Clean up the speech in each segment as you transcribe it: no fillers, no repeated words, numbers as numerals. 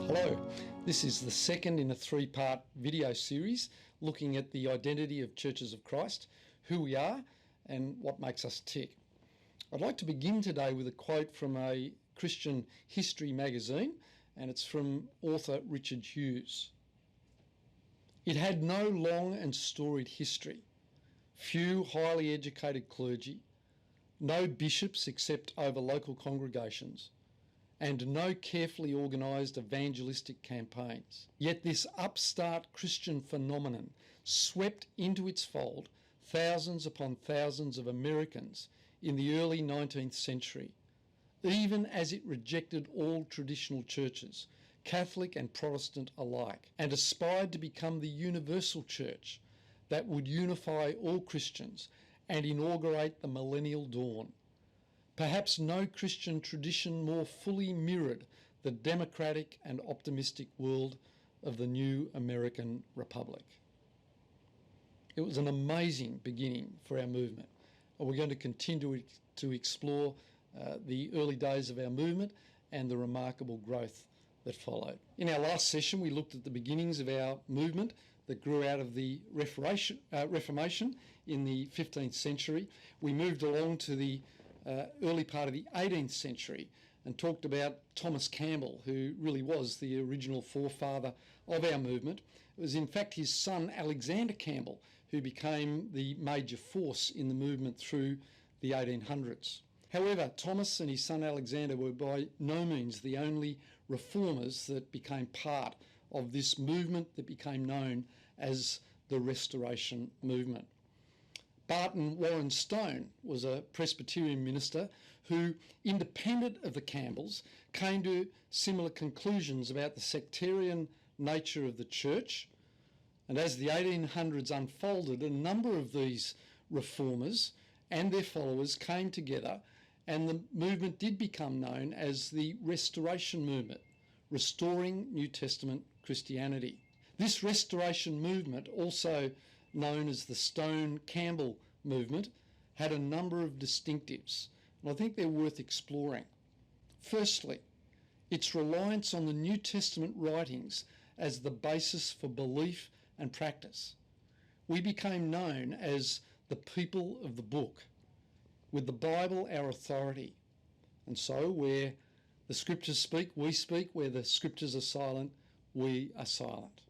Hello, this is the second in a three-part video series looking at the identity of Churches of Christ, who we are and what makes us tick. I'd like to begin today with a quote from a Christian history magazine, and it's from author Richard Hughes. "It had no long and storied history, few highly educated clergy, no bishops except over local congregations, and no carefully organised evangelistic campaigns. Yet this upstart Christian phenomenon swept into its fold thousands upon thousands of Americans in the early 19th century, even as it rejected all traditional churches, Catholic and Protestant alike, and aspired to become the universal church that would unify all Christians and inaugurate the millennial dawn. Perhaps no Christian tradition more fully mirrored the democratic and optimistic world of the new American Republic." It was an amazing beginning for our movement, and we're going to continue to explore the early days of our movement and the remarkable growth that followed. In our last session, we looked at the beginnings of our movement that grew out of the Reformation in the 15th century. We moved along to the early part of the 18th century and talked about Thomas Campbell, who really was the original forefather of our movement. It was in fact his son Alexander Campbell who became the major force in the movement through the 1800s. However, Thomas and his son Alexander were by no means the only reformers that became part of this movement that became known as the Restoration Movement. Barton Warren Stone was a Presbyterian minister who, independent of the Campbells, came to similar conclusions about the sectarian nature of the church. And as the 1800s unfolded, a number of these reformers and their followers came together, and the movement did become known as the Restoration Movement, restoring New Testament Christianity. This Restoration Movement, also known as the Stone-Campbell movement, had a number of distinctives, and I think they're worth exploring. Firstly, its reliance on the New Testament writings as the basis for belief and practice. We became known as the people of the book, with the Bible our authority. And so where the scriptures speak, we speak. Where the scriptures are silent, we are silent.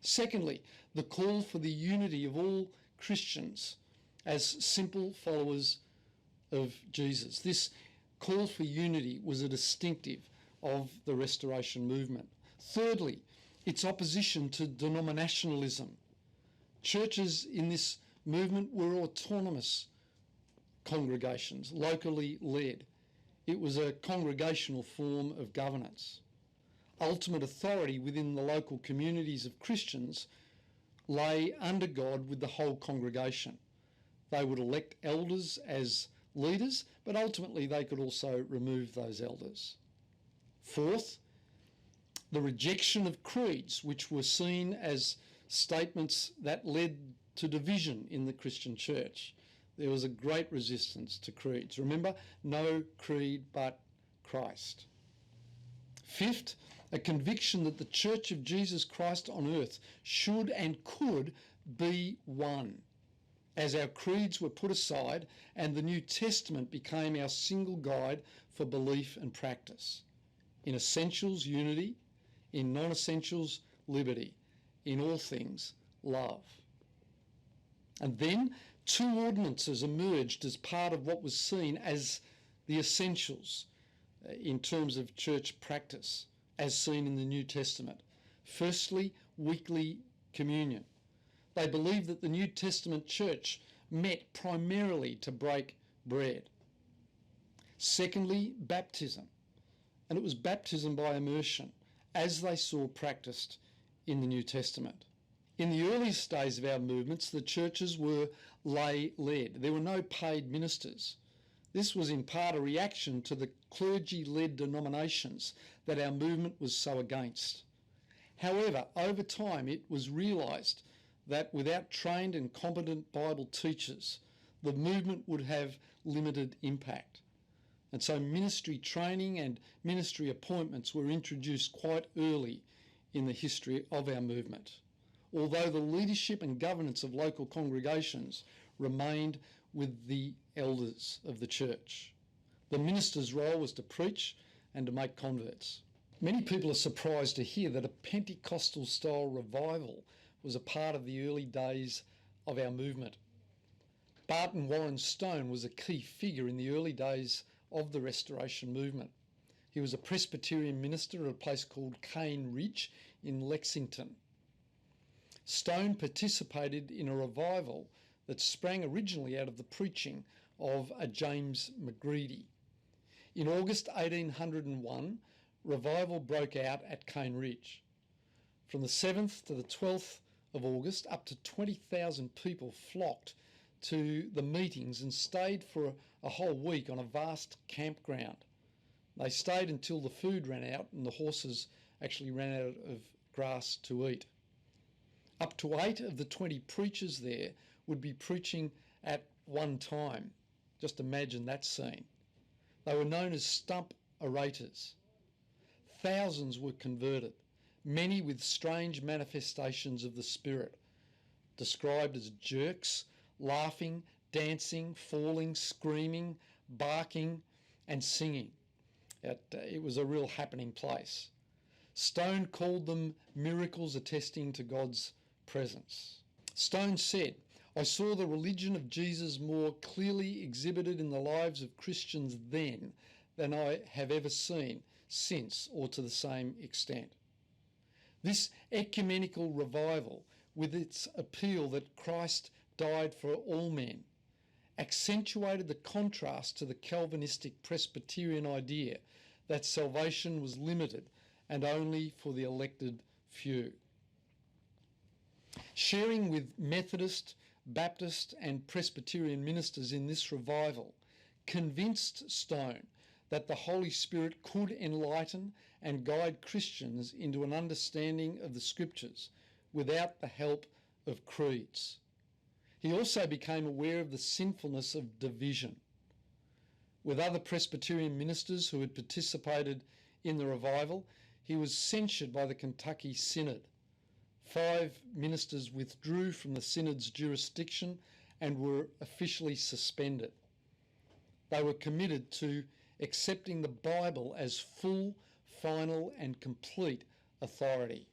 Secondly, the call for the unity of all Christians as simple followers of Jesus. This call for unity was a distinctive of the Restoration Movement. Thirdly, its opposition to denominationalism. Churches in this movement were autonomous congregations, locally led. It was a congregational form of governance. Ultimate authority within the local communities of Christians lay under God with the whole congregation. They would elect elders as leaders, but ultimately they could also remove those elders. Fourth, the rejection of creeds, which were seen as statements that led to division in the Christian church. There was a great resistance to creeds. Remember, no creed but Christ. Fifth, a conviction that the Church of Jesus Christ on earth should and could be one, as our creeds were put aside and the New Testament became our single guide for belief and practice. In essentials, unity; in non-essentials, liberty; in all things, love. And then 2 ordinances emerged as part of what was seen as the essentials in terms of church practice, as seen in the New Testament. Firstly, weekly communion. They believed that the New Testament church met primarily to break bread. Secondly, baptism. And it was baptism by immersion, as they saw practiced in the New Testament. In the earliest days of our movements, the churches were lay-led. There were no paid ministers. This was in part a reaction to the clergy-led denominations that our movement was so against. However, over time it was realised that without trained and competent Bible teachers, the movement would have limited impact. And so ministry training and ministry appointments were introduced quite early in the history of our movement, although the leadership and governance of local congregations remained with the elders of the church. The minister's role was to preach and to make converts. Many people are surprised to hear that a Pentecostal-style revival was a part of the early days of our movement. Barton Warren Stone was a key figure in the early days of the Restoration movement. He was a Presbyterian minister at a place called Cane Ridge in Lexington. Stone participated in a revival that sprang originally out of the preaching of a James McGreedy. In August 1801, revival broke out at Cane Ridge. From the 7th to the 12th of August, up to 20,000 people flocked to the meetings and stayed for a whole week on a vast campground. They stayed until the food ran out and the horses actually ran out of grass to eat. Up to 8 of the 20 preachers there would be preaching at one time. Just imagine that scene. They were known as stump orators. Thousands were converted, many with strange manifestations of the Spirit, described as jerks, laughing, dancing, falling, screaming, barking and singing. It was a real happening place. Stone called them miracles attesting to God's presence. Stone said, "I saw the religion of Jesus more clearly exhibited in the lives of Christians then than I have ever seen since, or to the same extent." This ecumenical revival, with its appeal that Christ died for all men, accentuated the contrast to the Calvinistic Presbyterian idea that salvation was limited and only for the elected few. Sharing with Methodist, Baptist and Presbyterian ministers in this revival convinced Stone that the Holy Spirit could enlighten and guide Christians into an understanding of the Scriptures without the help of creeds. He also became aware of the sinfulness of division. With other Presbyterian ministers who had participated in the revival, he was censured by the Kentucky Synod. 5 ministers withdrew from the Synod's jurisdiction and were officially suspended. They were committed to accepting the Bible as full, final and complete authority.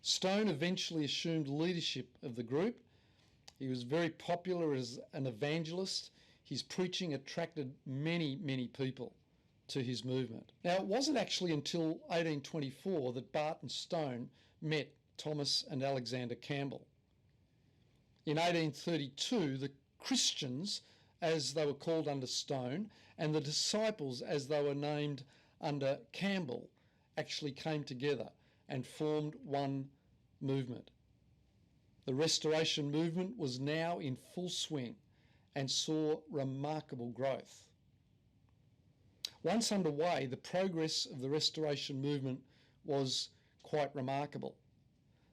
Stone eventually assumed leadership of the group. He was very popular as an evangelist. His preaching attracted many, many people to his movement. Now, it wasn't actually until 1824 that Barton Stone met Thomas and Alexander Campbell. In 1832, the Christians, as they were called under Stone, and the disciples, as they were named under Campbell, actually came together and formed one movement. The Restoration movement was now in full swing and saw remarkable growth. Once underway, the progress of the Restoration movement was quite remarkable.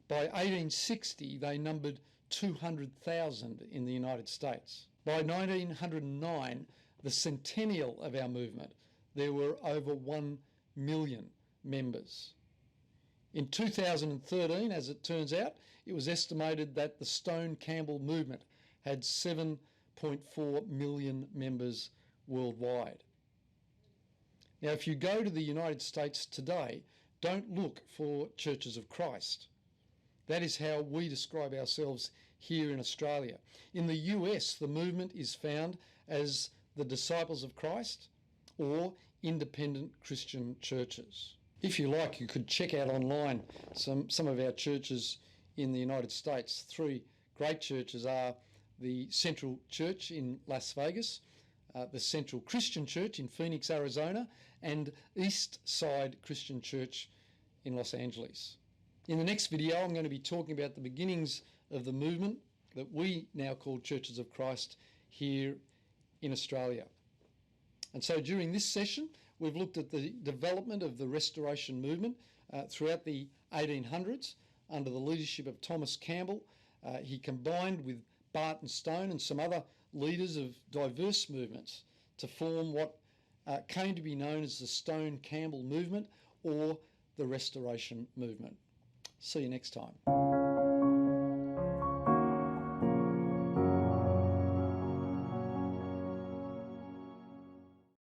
By 1860, they numbered 200,000 in the United States. By 1909, the centennial of our movement, there were over 1 million members. In 2013, as it turns out, it was estimated that the Stone Campbell movement had 7.4 million members worldwide. Now, if you go to the United States today, don't look for Churches of Christ. That is how we describe ourselves here in Australia. In the US, the movement is found as the Disciples of Christ or independent Christian churches. If you like, you could check out online some of our churches in the United States. 3 great churches are the Central Church in Las Vegas, the Central Christian Church in Phoenix, Arizona, and East Side Christian Church in Los Angeles. In the next video, I'm going to be talking about the beginnings of the movement that we now call Churches of Christ here in Australia. And so during this session, we've looked at the development of the Restoration movement throughout the 1800s under the leadership of Thomas Campbell. He combined with Barton Stone and some other leaders of diverse movements to form what came to be known as the Stone Campbell movement or the Restoration movement. See you next time.